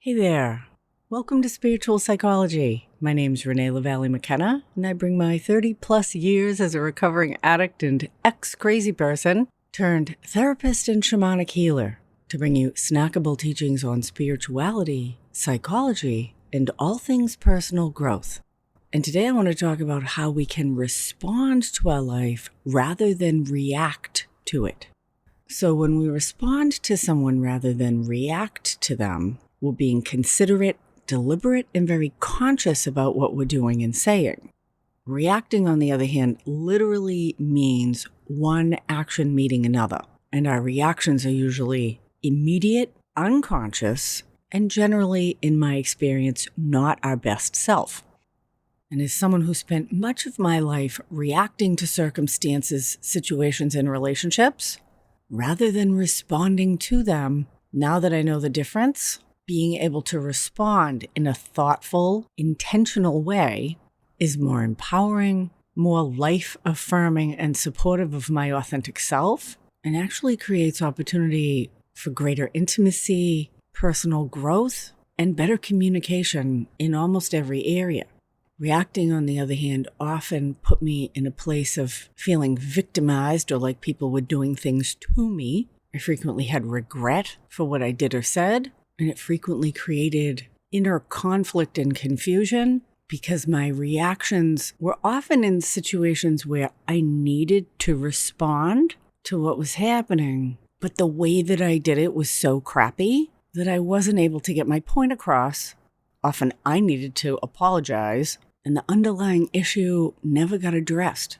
Hey there. Welcome to Spiritual Psychology. My name's Renee McKenna, and I bring my 30-plus years as a recovering addict and ex-crazy person turned therapist and shamanic healer to bring you snackable teachings on spirituality, psychology, and all things personal growth. And today I want to talk about how we can respond to our life rather than react to it. So when we respond to someone rather than react to them, we're being considerate, deliberate, and very conscious about what we're doing and saying. Reacting, on the other hand, literally means one action meeting another. And our reactions are usually immediate, unconscious, and generally, in my experience, not our best self. And as someone who spent much of my life reacting to circumstances, situations, and relationships, rather than responding to them, now that I know the difference, being able to respond in a thoughtful, intentional way is more empowering, more life-affirming, and supportive of my authentic self, and actually creates opportunity for greater intimacy, personal growth, and better communication in almost every area. Reacting, on the other hand, often put me in a place of feeling victimized or like people were doing things to me. I frequently had regret for what I did or said, and it frequently created inner conflict and confusion because my reactions were often in situations where I needed to respond to what was happening, but the way that I did it was so crappy that I wasn't able to get my point across. Often I needed to apologize, and the underlying issue never got addressed.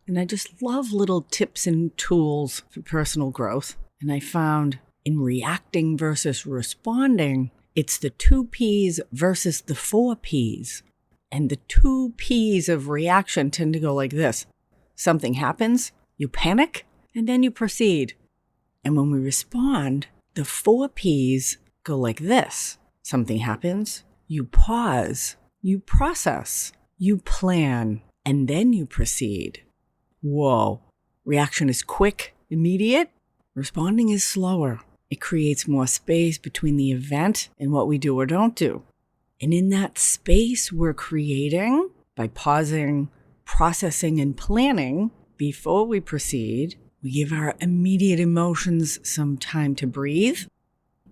And I just love little tips and tools for personal growth. And I found in reacting versus responding, it's the 2 Ps versus the 4 Ps. And the 2 Ps of reaction tend to go like this. Something happens, you panic, and then you proceed. And when we respond, the 4 Ps go like this. Something happens, you pause, you process, you plan, and then you proceed. Whoa. Reaction is quick, immediate. Responding is slower. It creates more space between the event and what we do or don't do. And in that space we're creating, by pausing, processing, and planning before we proceed, we give our immediate emotions some time to breathe.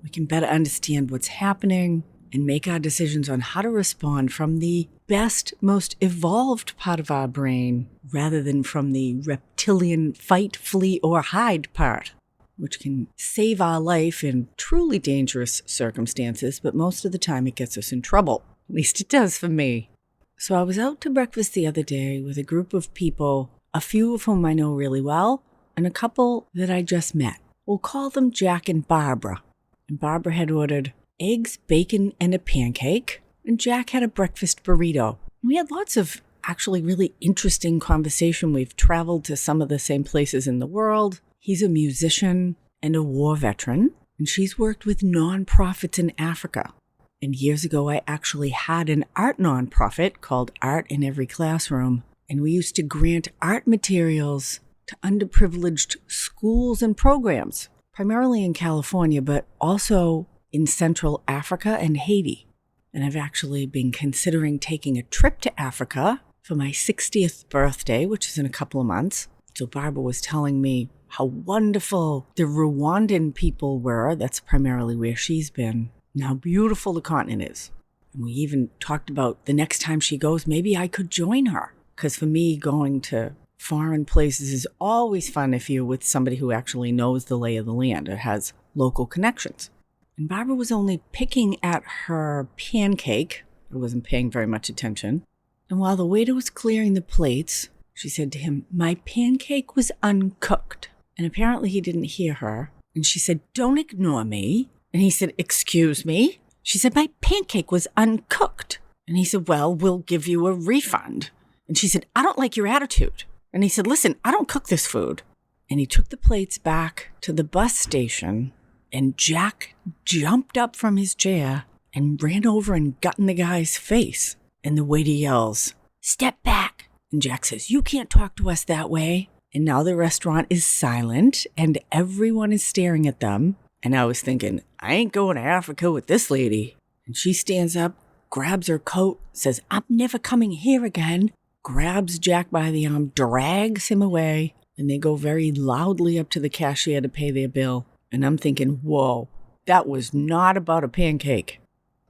We can better understand what's happening and make our decisions on how to respond from the best, most evolved part of our brain rather than from the reptilian fight, flee, or hide part, which can save our life in truly dangerous circumstances, but most of the time it gets us in trouble. At least it does for me. So I was out to breakfast the other day with a group of people, a few of whom I know really well, and a couple that I just met. We'll call them Jack and Barbara. And Barbara had ordered eggs, bacon, and a pancake, and Jack had a breakfast burrito. We had lots of actually really interesting conversation. We've traveled to some of the same places in the world. He's a musician and a war veteran, and she's worked with nonprofits in Africa. And years ago, I actually had an art nonprofit called Art in Every Classroom, and we used to grant art materials to underprivileged schools and programs, primarily in California, but also in Central Africa and Haiti. And I've actually been considering taking a trip to Africa for my 60th birthday, which is in a couple of months. So Barbara was telling me how wonderful the Rwandan people were. That's primarily where she's been. And how beautiful the continent is. And we even talked about the next time she goes, maybe I could join her. Because for me, going to foreign places is always fun if you're with somebody who actually knows the lay of the land or has local connections. And Barbara was only picking at her pancake. I wasn't paying very much attention. And while the waiter was clearing the plates, she said to him, "My pancake was uncooked." And apparently he didn't hear her. And she said, "Don't ignore me." And he said, "Excuse me?" She said, "My pancake was uncooked." And he said, "Well, we'll give you a refund." And she said, "I don't like your attitude." And he said, "Listen, I don't cook this food." And he took the plates back to the bus station, and Jack jumped up from his chair and ran over and got in the guy's face. And the waiter yells, "Step back." And Jack says, "You can't talk to us that way." And now the restaurant is silent and everyone is staring at them. And I was thinking, I ain't going to Africa with this lady. And she stands up, grabs her coat, says, "I'm never coming here again," grabs Jack by the arm, drags him away, and they go very loudly up to the cashier to pay their bill. And I'm thinking, whoa, that was not about a pancake.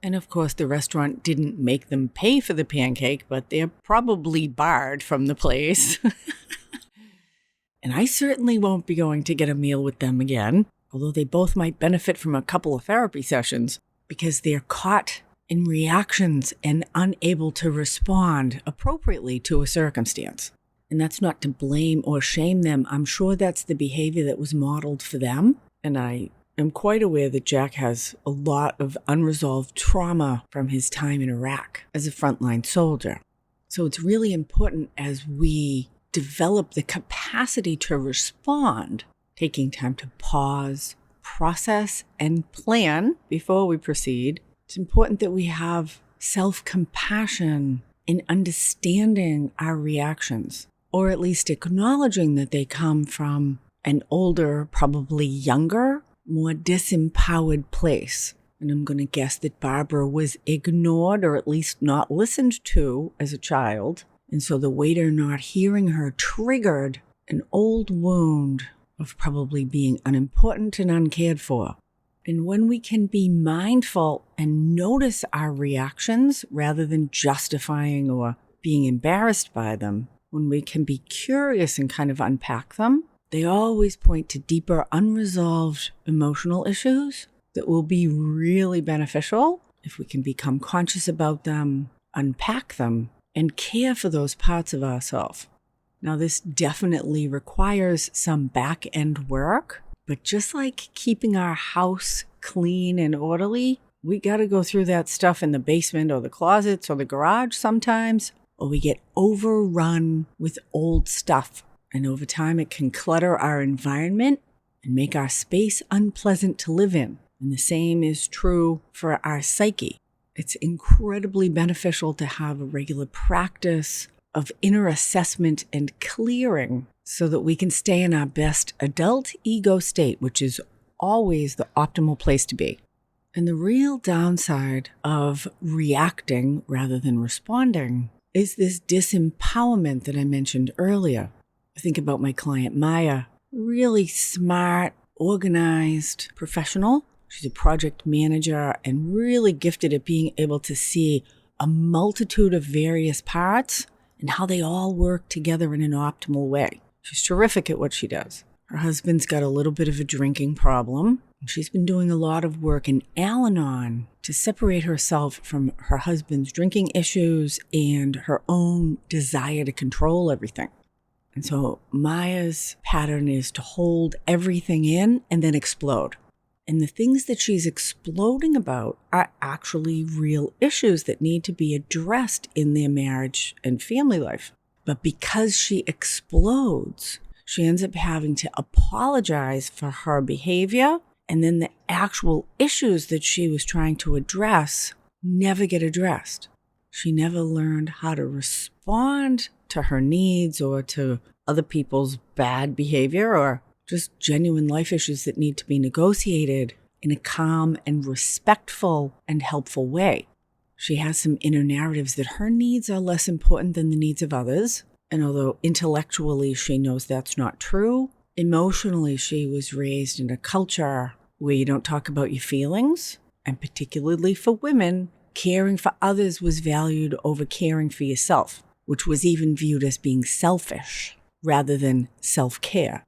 And of course, the restaurant didn't make them pay for the pancake, but they're probably barred from the place. And I certainly won't be going to get a meal with them again, although they both might benefit from a couple of therapy sessions, because they're caught in reactions and unable to respond appropriately to a circumstance. And that's not to blame or shame them. I'm sure that's the behavior that was modeled for them. And I am quite aware that Jack has a lot of unresolved trauma from his time in Iraq as a frontline soldier. So it's really important as we develop the capacity to respond, taking time to pause, process, and plan before we proceed. It's important that we have self-compassion in understanding our reactions, or at least acknowledging that they come from an older, probably younger, more disempowered place. And I'm going to guess that Barbara was ignored or at least not listened to as a child. And so the waiter not hearing her triggered an old wound of probably being unimportant and uncared for. And when we can be mindful and notice our reactions rather than justifying or being embarrassed by them, when we can be curious and kind of unpack them, they always point to deeper unresolved emotional issues that will be really beneficial if we can become conscious about them, unpack them, and care for those parts of ourselves. Now, this definitely requires some back-end work, but just like keeping our house clean and orderly, we got to go through that stuff in the basement or the closets or the garage sometimes, or we get overrun with old stuff. And over time, it can clutter our environment and make our space unpleasant to live in. And the same is true for our psyche. It's incredibly beneficial to have a regular practice of inner assessment and clearing so that we can stay in our best adult ego state, which is always the optimal place to be. And the real downside of reacting rather than responding is this disempowerment that I mentioned earlier. I think about my client, Maya, really smart, organized professional. She's a project manager and really gifted at being able to see a multitude of various parts and how they all work together in an optimal way. She's terrific at what she does. Her husband's got a little bit of a drinking problem. And she's been doing a lot of work in Al-Anon to separate herself from her husband's drinking issues and her own desire to control everything. And so Maya's pattern is to hold everything in and then explode. And the things that she's exploding about are actually real issues that need to be addressed in their marriage and family life. But because she explodes, she ends up having to apologize for her behavior, and then the actual issues that she was trying to address never get addressed. She never learned how to respond to her needs or to other people's bad behavior or just genuine life issues that need to be negotiated in a calm and respectful and helpful way. She has some inner narratives that her needs are less important than the needs of others. And although intellectually she knows that's not true, emotionally she was raised in a culture where you don't talk about your feelings. And particularly for women, caring for others was valued over caring for yourself, which was even viewed as being selfish rather than self-care.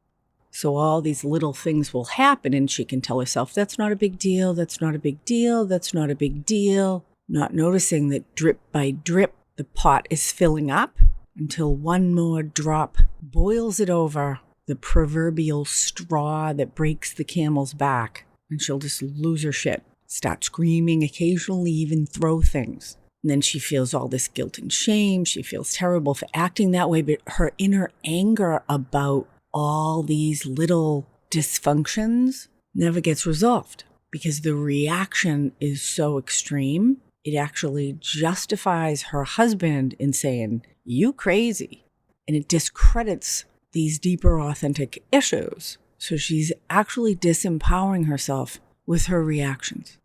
So all these little things will happen and she can tell herself, that's not a big deal, that's not a big deal, that's not a big deal. Not noticing that drip by drip, the pot is filling up until one more drop boils it over, the proverbial straw that breaks the camel's back. And she'll just lose her shit, start screaming, occasionally even throw things. And then she feels all this guilt and shame. She feels terrible for acting that way, but her inner anger about all these little dysfunctions never gets resolved because the reaction is so extreme. It actually justifies her husband in saying, you crazy. And it discredits these deeper authentic issues. So she's actually disempowering herself with her reactions.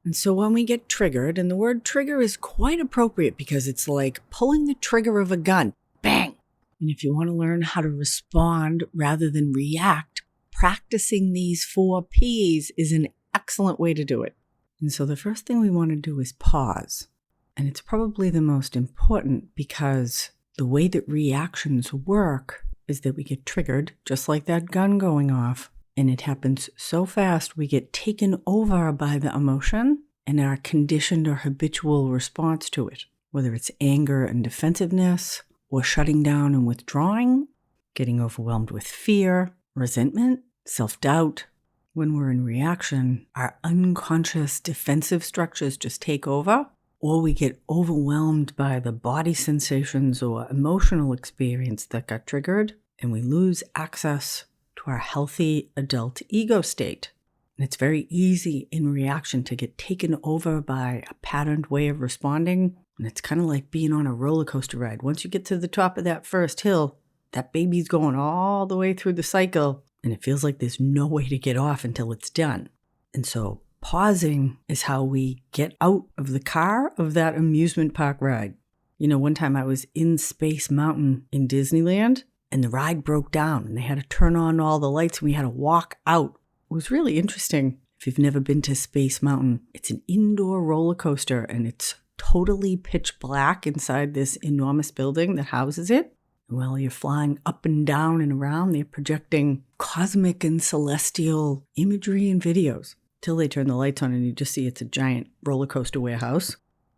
And so when we get triggered, and the word trigger is quite appropriate because it's like pulling the trigger of a gun. Bang! And if you want to learn how to respond rather than react, practicing these 4 Ps is an excellent way to do it. And so the first thing we want to do is pause. And it's probably the most important because the way that reactions work is that we get triggered, just like that gun going off. And it happens so fast, we get taken over by the emotion and our conditioned or habitual response to it, whether it's anger and defensiveness, or shutting down and withdrawing, getting overwhelmed with fear, resentment, self-doubt. When we're in reaction, our unconscious defensive structures just take over, or we get overwhelmed by the body sensations or emotional experience that got triggered, and we lose access to our healthy adult ego state. And it's very easy in reaction to get taken over by a patterned way of responding. And it's kind of like being on a roller coaster ride. Once you get to the top of that first hill, that baby's going all the way through the cycle, and it feels like there's no way to get off until it's done. And so pausing is how we get out of the car of that amusement park ride. You know, one time I was in Space Mountain in Disneyland, and the ride broke down, and they had to turn on all the lights, and we had to walk out. It was really interesting. If you've never been to Space Mountain, it's an indoor roller coaster, and it's totally pitch black inside this enormous building that houses it. And while you're flying up and down and around, they're projecting cosmic and celestial imagery and videos till they turn the lights on and you just see it's a giant roller coaster warehouse.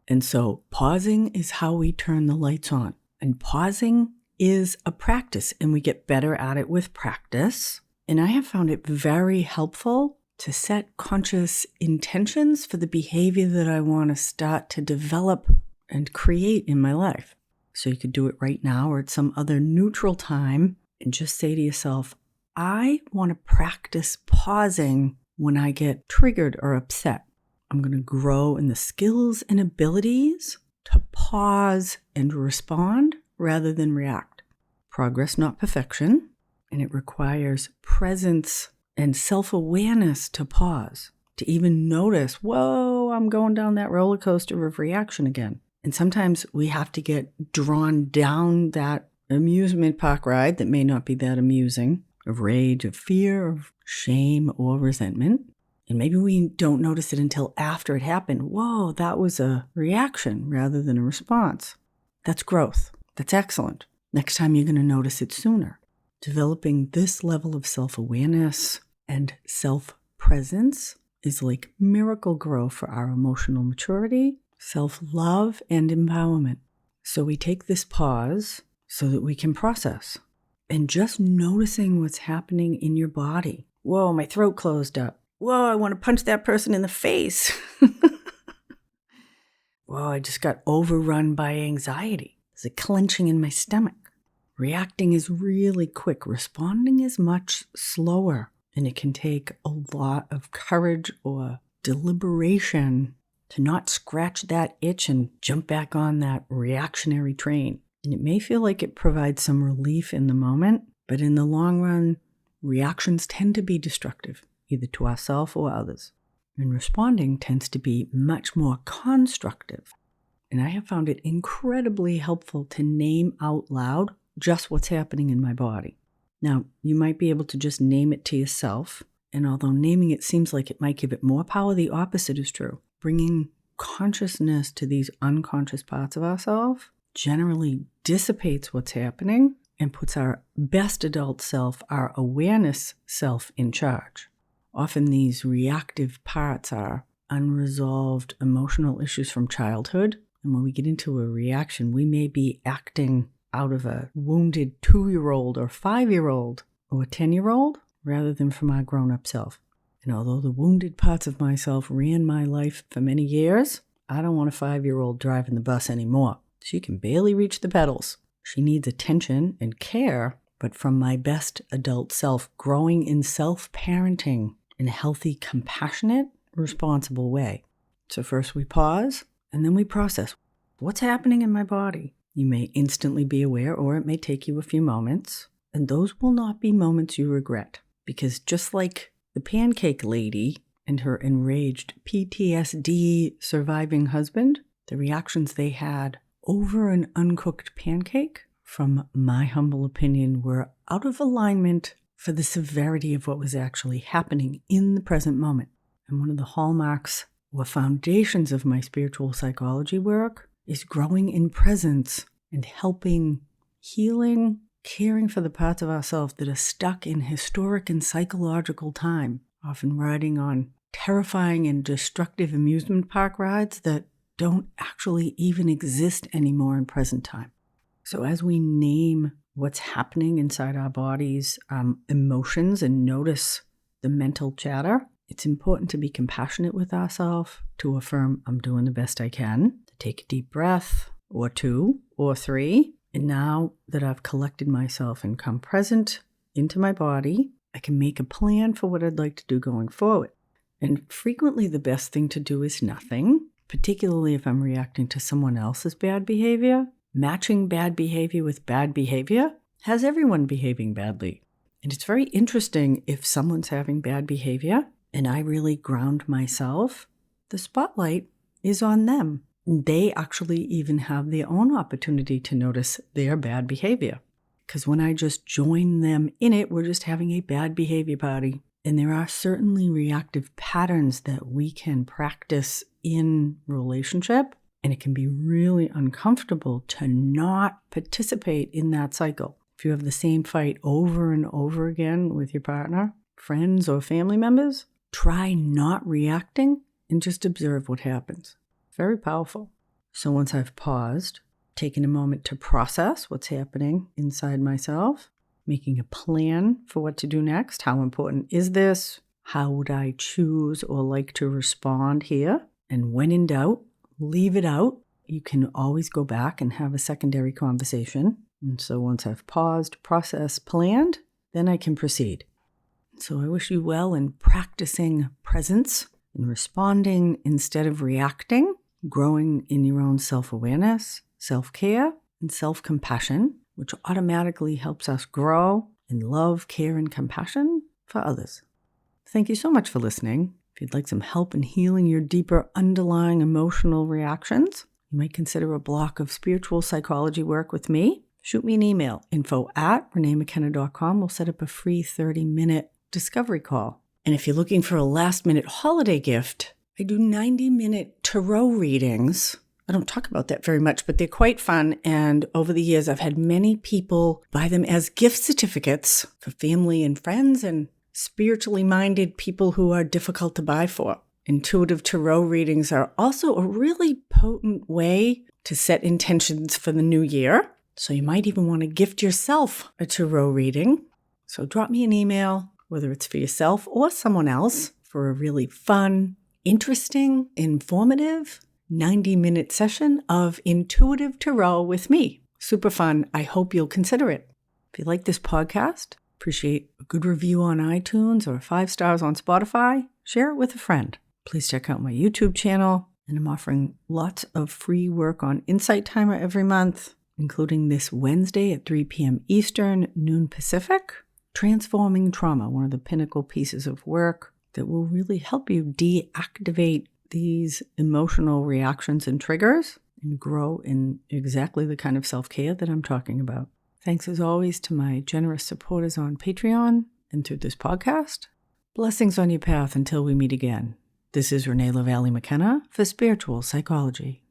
And so pausing is how we turn the lights on. And pausing is a practice, and we get better at it with practice. And I have found it very helpful to set conscious intentions for the behavior that I want to start to develop and create in my life. So you could do it right now or at some other neutral time and just say to yourself, I want to practice pausing when I get triggered or upset. I'm going to grow in the skills and abilities to pause and respond rather than react. Progress, not perfection, and it requires presence and self-awareness to pause, to even notice, whoa, I'm going down that roller coaster of reaction again. And sometimes we have to get drawn down that amusement park ride that may not be that amusing, of rage, of fear, of shame, or resentment. And maybe we don't notice it until after it happened. Whoa, that was a reaction rather than a response. That's growth. That's excellent. Next time you're going to notice it sooner. Developing this level of self-awareness and self-presence is like miracle grow for our emotional maturity, self-love, and empowerment. So we take this pause so that we can process. And just noticing what's happening in your body. Whoa, my throat closed up. Whoa, I want to punch that person in the face. Whoa, I just got overrun by anxiety. There's a clenching in my stomach. Reacting is really quick. Responding is much slower. And it can take a lot of courage or deliberation to not scratch that itch and jump back on that reactionary train. And it may feel like it provides some relief in the moment, but in the long run, reactions tend to be destructive, either to ourselves or others. And responding tends to be much more constructive. And I have found it incredibly helpful to name out loud just what's happening in my body. Now, you might be able to just name it to yourself, and although naming it seems like it might give it more power, the opposite is true. Bringing consciousness to these unconscious parts of ourselves generally dissipates what's happening and puts our best adult self, our awareness self, in charge. Often these reactive parts are unresolved emotional issues from childhood, and when we get into a reaction, we may be acting out of a wounded 2-year-old or 5-year-old or 10-year-old rather than from our grown-up self. And although the wounded parts of myself ran my life for many years, I don't want a 5-year-old driving the bus anymore. She can barely reach the pedals. She needs attention and care, but from my best adult self, growing in self-parenting in a healthy, compassionate, responsible way. So first we pause, and then we process. What's happening in my body? You may instantly be aware, or it may take you a few moments, and those will not be moments you regret. Because just like the pancake lady and her enraged PTSD surviving husband, the reactions they had over an uncooked pancake, from my humble opinion, were out of alignment for the severity of what was actually happening in the present moment. And one of the hallmarks or foundations of my spiritual psychology work is growing in presence and helping healing, caring for the parts of ourselves that are stuck in historic and psychological time, often riding on terrifying and destructive amusement park rides that don't actually even exist anymore in present time. So as we name what's happening inside our bodies, emotions, and notice the mental chatter, it's important to be compassionate with ourselves, to affirm I'm doing the best I can, to take a deep breath, or 2, or 3. And now that I've collected myself and come present into my body, I can make a plan for what I'd like to do going forward. And frequently the best thing to do is nothing, particularly if I'm reacting to someone else's bad behavior. Matching bad behavior with bad behavior has everyone behaving badly. And it's very interesting if someone's having bad behavior and I really ground myself, the spotlight is on them. They actually even have their own opportunity to notice their bad behavior. Because when I just join them in it, we're just having a bad behavior party. And there are certainly reactive patterns that we can practice in relationship. And it can be really uncomfortable to not participate in that cycle. If you have the same fight over and over again with your partner, friends, or family members, try not reacting and just observe what happens. Very powerful. So once I've paused, taken a moment to process what's happening inside myself, making a plan for what to do next. How important is this? How would I choose or like to respond here? And when in doubt, leave it out. You can always go back and have a secondary conversation. And so once I've paused, processed, planned, then I can proceed. So I wish you well in practicing presence and responding instead of reacting, growing in your own self-awareness, self-care, and self-compassion, which automatically helps us grow in love, care, and compassion for others. Thank you so much for listening. If you'd like some help in healing your deeper underlying emotional reactions, you might consider a block of spiritual psychology work with me. Shoot me an email, info@reneemckenna.com. We'll set up a free 30-minute discovery call. And if you're looking for a last-minute holiday gift, I do 90-minute tarot readings. I don't talk about that very much, but they're quite fun. And over the years, I've had many people buy them as gift certificates for family and friends and spiritually minded people who are difficult to buy for. Intuitive tarot readings are also a really potent way to set intentions for the new year. So you might even want to gift yourself a tarot reading. So drop me an email, whether it's for yourself or someone else, for a really fun, interesting, informative 90-minute session of intuitive tarot with me. Super fun. I hope you'll consider it. If you like this podcast, appreciate a good review on iTunes or 5 stars on Spotify, share it with a friend. Please check out my YouTube channel, and I'm offering lots of free work on Insight Timer every month, including this Wednesday at 3 p.m. Eastern, noon Pacific, Transforming Trauma, one of the pinnacle pieces of work that will really help you deactivate these emotional reactions and triggers and grow in exactly the kind of self-care that I'm talking about. Thanks as always to my generous supporters on Patreon and through this podcast. Blessings on your path until we meet again. This is Renee LaValle McKenna for Spiritual Psychology.